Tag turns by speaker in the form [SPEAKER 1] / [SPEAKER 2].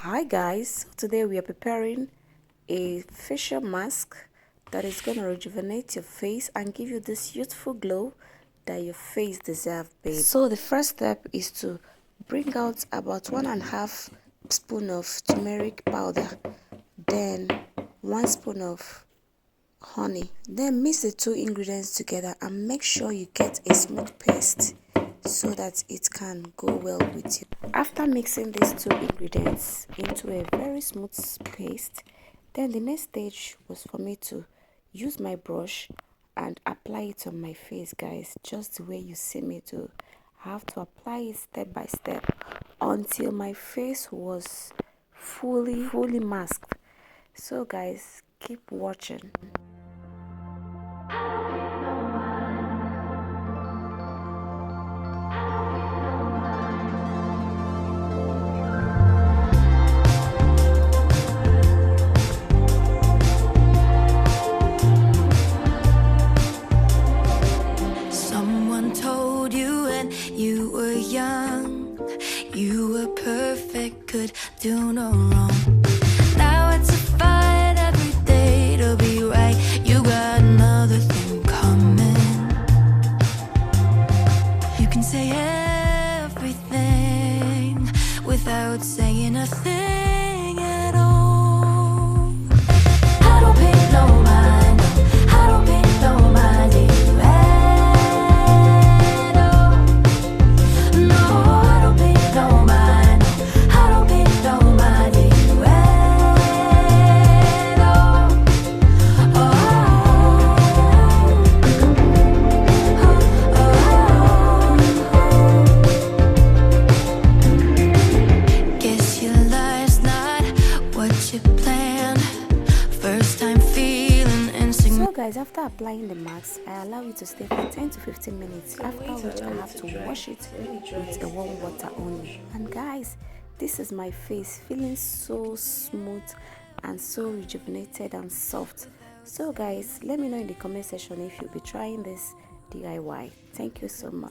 [SPEAKER 1] Hi guys, so today we are preparing a facial mask that is going to rejuvenate your face and give you this youthful glow that your face deserves, babe. So the first step is to bring out about 1.5 spoon of turmeric powder, then 1 spoon of honey. Then mix the two ingredients together and make sure you get a smooth paste so that it can go well with you. After mixing these two ingredients into a very smooth paste, then the next stage was for me to use my brush and apply it on my face, guys, just the way you see me do. I have to apply it step by step until my face was fully masked. So guys, keep watching.
[SPEAKER 2] You were young, you were perfect, could do no wrong. Now it's a fight every day to be right. You got another thing coming. You can say everything without saying a thing at all. I don't pay no mind, I don't pay no mind to you.
[SPEAKER 1] Guys, after applying the mask, I allow it to stay for 10 to 15 minutes, after which I have to wash it with a warm water only. And guys, this is my face feeling so smooth and so rejuvenated and soft. So guys, let me know in the comment section if you'll be trying this DIY. Thank you so much.